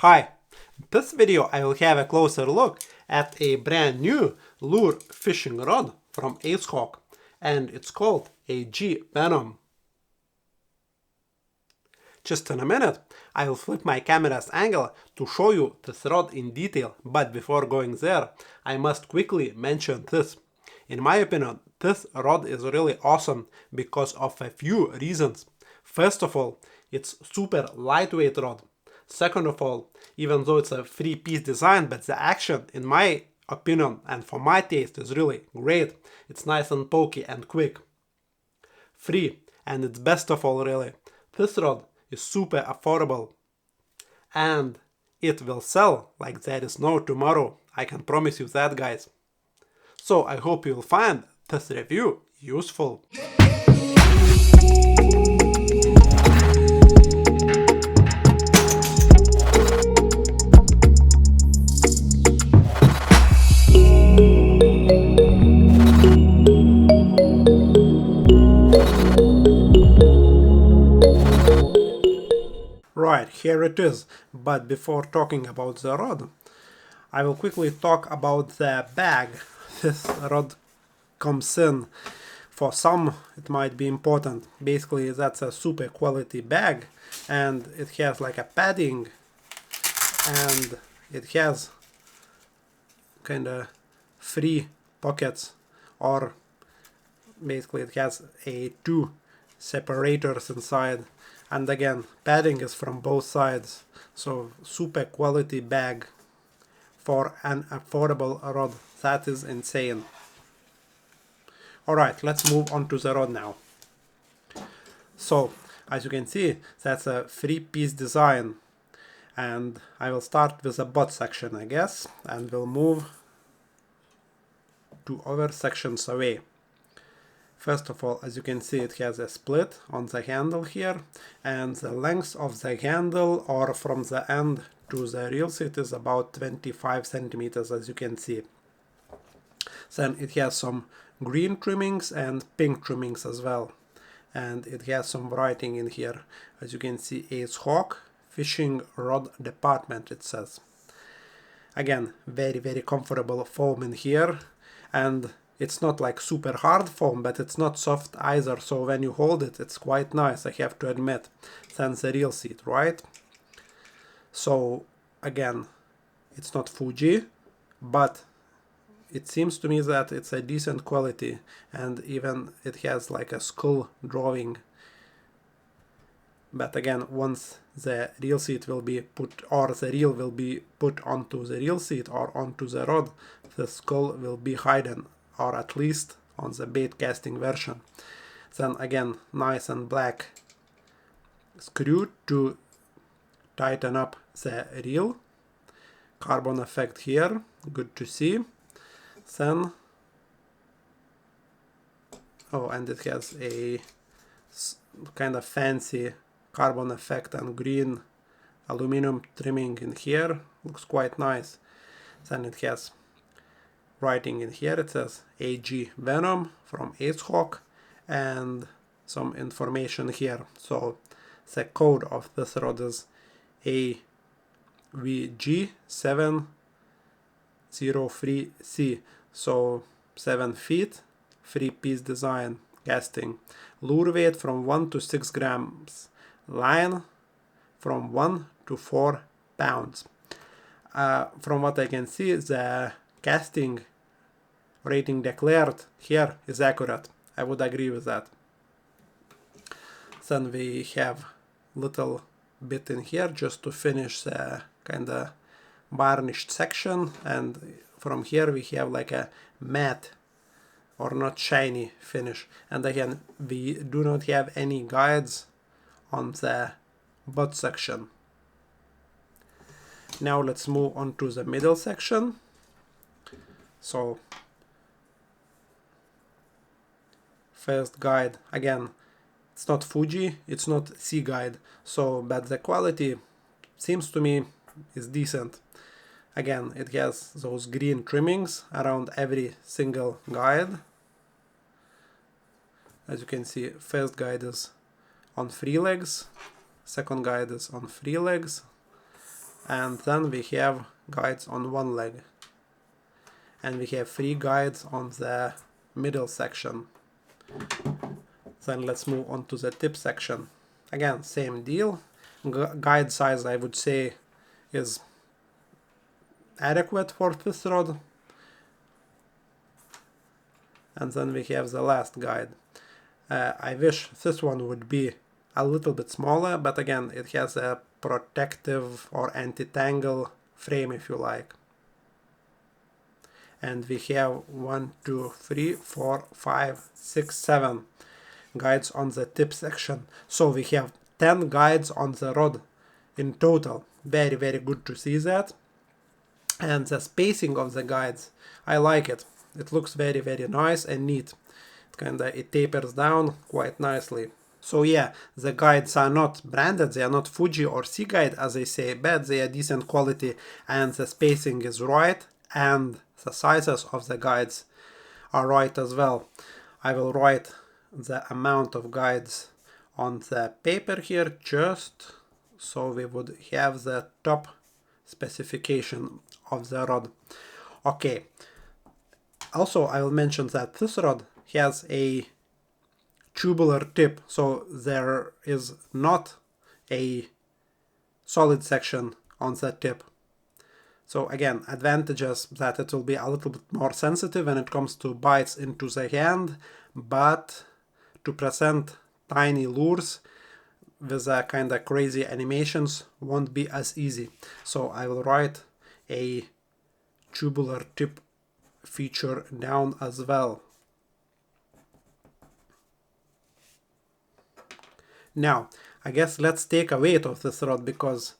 Hi, in this video I will have a closer look at a brand new lure fishing rod from AceHawk, and it's called AG Venom. Just in a minute I will flip my camera's angle to show you this rod in detail, but before going there I must quickly mention this. In my opinion, this rod is really awesome because of a few reasons. First of all, it's super lightweight rod. Second of all, even though it's a three-piece design, but the action, in my opinion and for my taste, is really great. It's nice and pokey and quick. 3. And it's best of all really, this rod is super affordable. And it will sell like there is no tomorrow. I can promise you that, guys. So I hope you'll find this review useful. Right, here it is. But before talking about the rod, I will quickly talk about the bag this rod comes in. For some it might be important. Basically that's a super quality bag, and it has like a padding, and it has kinda 3 pockets, or basically it has two separators inside, and again padding is from both sides. So super quality bag for an affordable rod. That is insane. Alright, let's move on to the rod now. So as you can see, that's a 3-piece design, and I will start with the butt section, I guess, and we'll move to other sections away. First of all, as you can see, it has a split on the handle here, and the length of the handle, or from the end to the reel seat, is about 25 centimeters, as you can see. Then it has some green trimmings and pink trimmings as well, and it has some writing in here. As you can see, AceHawk Fishing Rod Department, it says. Again, very comfortable foam in here, and it's not like super hard foam, but it's not soft either, so when you hold it, it's quite nice, I have to admit. Then the reel seat, right? So again, it's not Fuji, but it seems to me that it's a decent quality, and even it has like a skull drawing. But again, once the reel seat will be put, or the reel will be put onto the reel seat or onto the rod, the skull will be hidden, or at least on the bait casting version. Then again, nice and black screw to tighten up the reel. Carbon effect here, good to see. Then, oh, and it has a kind of fancy carbon effect and green aluminum trimming in here, looks quite nice. Then it has writing in here, it says AG Venom from AceHawk, and some information here. So the code of this rod is AVG703C, so 7 feet, 3-piece design, casting. Lure weight from 1 to 6 grams, line from 1 to 4 pounds. From what I can see, the casting rating declared here is accurate. I would agree with that. Then we have little bit in here just to finish the kinda varnished section, and from here we have like a matte or not shiny finish. And again, we do not have any guides on the butt section. Now let's move on to the middle section. So first guide, again, it's not Fuji, it's not Sea Guide, so but the quality seems to me is decent. Again, it has those green trimmings around every single guide. As you can see, first guide is on 3 legs, second guide is on 3 legs, and then we have guides on one leg, and we have 3 guides on the middle section. Then let's move on to the tip section. Again, same deal. Guide size, I would say, is adequate for this rod. And then we have the last guide. I wish this one would be a little bit smaller, but again, it has a protective or anti-tangle frame, if you like. And we have 1, 2, 3, 4, 5, 6, 7 guides on the tip section. So we have 10 guides on the rod in total. Very, very good to see that. And the spacing of the guides, I like it. It looks very, very nice and neat. It tapers down quite nicely. So yeah, the guides are not branded, they are not Fuji or Seaguide as they say, but they are decent quality and the spacing is right and the sizes of the guides are right as well. I will write the amount of guides on the paper here just so we would have the top specification of the rod. Okay, also I will mention that this rod has a tubular tip, so there is not a solid section on the tip. So again, advantages that it will be a little bit more sensitive when it comes to bites into the hand, but to present tiny lures with a kind of crazy animations won't be as easy. So I will write a tubular tip feature down as well. Now, I guess let's take a weight of this rod because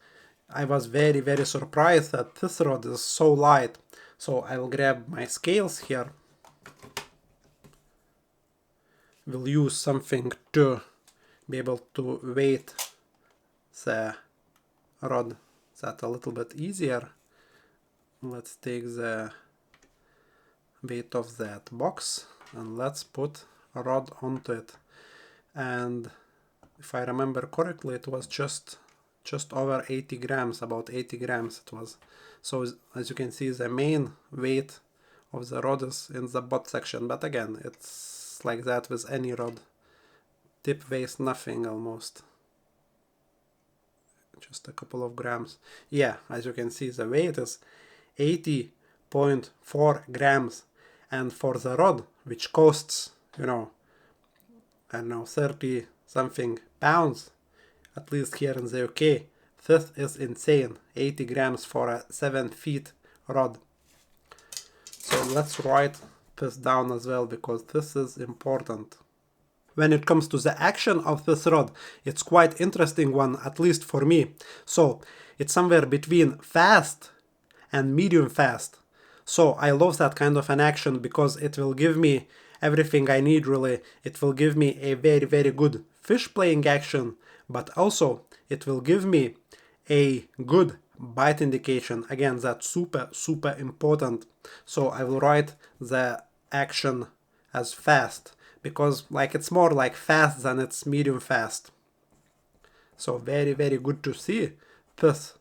I was very, very surprised that this rod is so light. So I will grab my scales here. We'll use something to be able to weight the rod that a little bit easier. Let's take the weight of that box and let's put a rod onto it. And if I remember correctly, it was just over 80 grams, about 80 grams it was. So as you can see, the main weight of the rod is in the butt section, but again, it's like that with any rod. Tip weighs nothing almost. Just a couple of grams. Yeah, as you can see, the weight is 80.4 grams. And for the rod, which costs, I don't know, 30 something pounds, at least here in the UK, this is insane. 80 grams for a 7 feet rod. So let's write this down as well because this is important. When it comes to the action of this rod, it's quite interesting one, at least for me. So it's somewhere between fast and medium fast. So I love that kind of an action because it will give me everything I need really. It will give me a very, very good fish playing action, but also it will give me a good bite indication. Again, that's super, super important. So I will write the action as fast because it's more like fast than it's medium fast. So very, very good to see this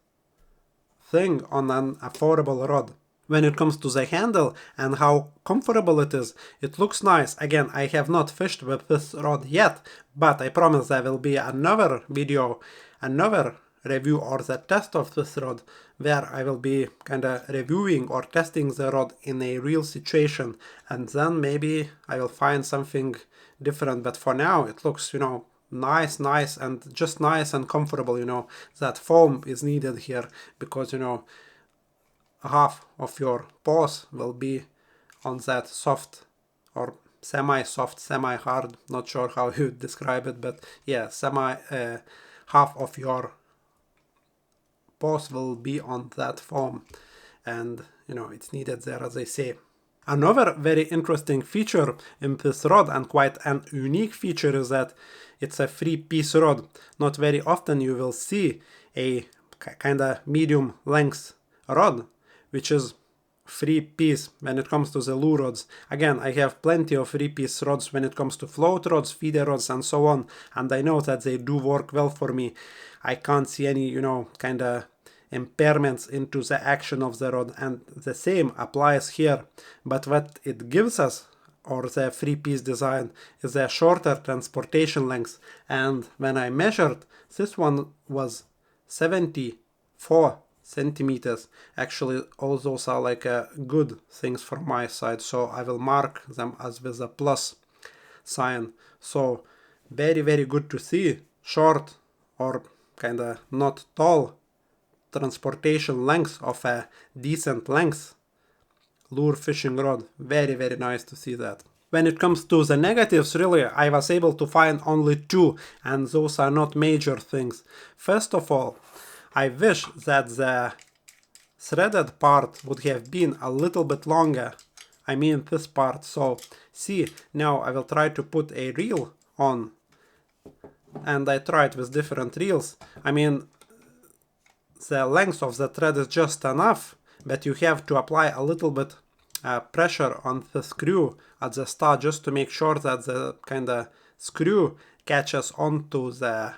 thing on an affordable rod. When it comes to the handle and how comfortable it is, it looks nice. Again, I have not fished with this rod yet, but I promise there will be another video, another review or the test of this rod where I will be kind of reviewing or testing the rod in a real situation, and then maybe I will find something different. But for now it looks, nice and just nice and comfortable. That foam is needed here because half of your paws will be on that soft or semi-soft, semi-hard, not sure how you describe it, but yeah, half of your paws will be on that foam, and it's needed there, as I say. Another very interesting feature in this rod, and quite an unique feature, is that it's a 3-piece rod. Not very often you will see a kind of medium length rod which is 3-piece when it comes to the lure rods. Again, I have plenty of 3-piece rods when it comes to float rods, feeder rods, and so on, and I know that they do work well for me. I can't see any, kind of impairments into the action of the rod, and the same applies here. But what it gives us, or the 3-piece design, is a shorter transportation length. And when I measured, this one was 74 centimeters. Actually, all those are like good things from my side, so I will mark them as with a plus sign. So very, very good to see. Short or kind of not tall transportation length of a decent length lure fishing rod. Very, very nice to see that. When it comes to the negatives, really, I was able to find only 2, and those are not major things. First of all, I wish that the threaded part would have been a little bit longer. I mean this part. So see, now I will try to put a reel on, and I tried with different reels. I mean, the length of the thread is just enough, but you have to apply a little bit pressure on the screw at the start, just to make sure that the kind of screw catches onto the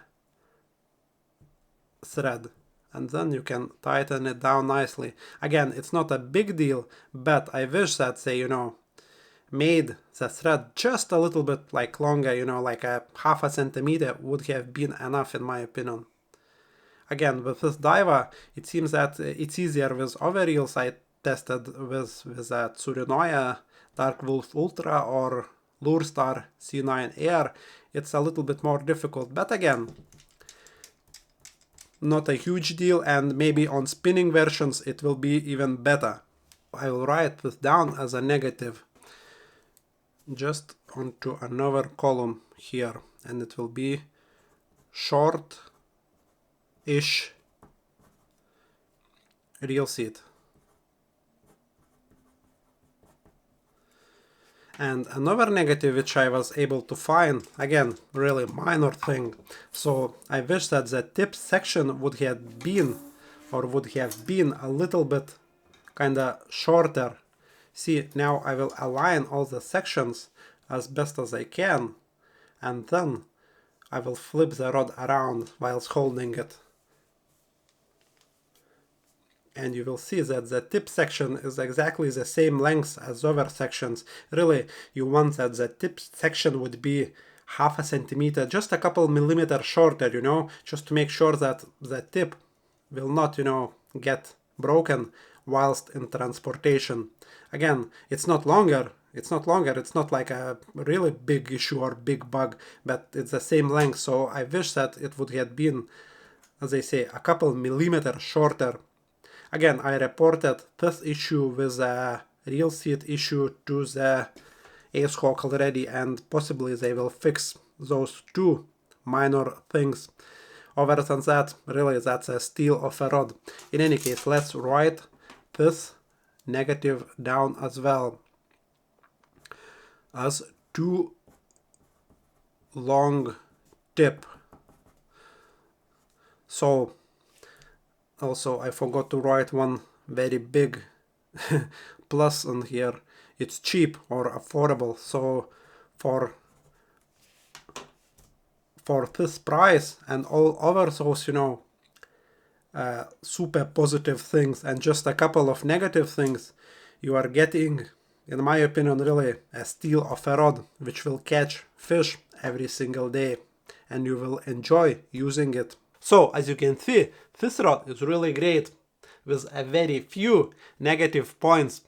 thread, and then you can tighten it down nicely. Again, it's not a big deal, but I wish that they, made the thread just a little bit like longer, like a half a centimeter would have been enough in my opinion. Again, with this diver, it seems that it's easier with other reels I tested with a Tsurinoya Dark Wolf Ultra or Lure Star C9 Air. It's a little bit more difficult, but again, not a huge deal, and maybe on spinning versions it will be even better. I will write this down as a negative just onto another column here, and it will be short-ish reel seat. And another negative which I was able to find, again, really minor thing. So I wish that the tip section would have been a little bit kind of shorter. See, now I will align all the sections as best as I can, and then I will flip the rod around whilst holding it. And you will see that the tip section is exactly the same length as other sections. Really, you want that the tip section would be half a centimeter, just a couple millimeters shorter, just to make sure that the tip will not, get broken whilst in transportation. Again, it's not longer, it's not like a really big issue or big bug, but it's the same length, so I wish that it would have been, as I say, a couple millimeters shorter. Again, I reported this issue with a reel seat issue to the AceHawk already, and possibly they will fix those 2 minor things. Other than that, really, that's a steal of a rod. In any case, let's write this negative down as well as too long tip. So also I forgot to write one very big plus on here. It's cheap or affordable. So for this price and all other those, super positive things and just a couple of negative things, you are getting, in my opinion, really a steal of a rod which will catch fish every single day, and you will enjoy using it. So as you can see, this rod is really great with a very few negative points.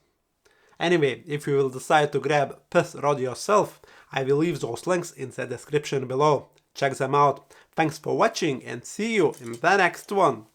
Anyway, if you will decide to grab this rod yourself, I will leave those links in the description below. Check them out. Thanks for watching, and see you in the next one.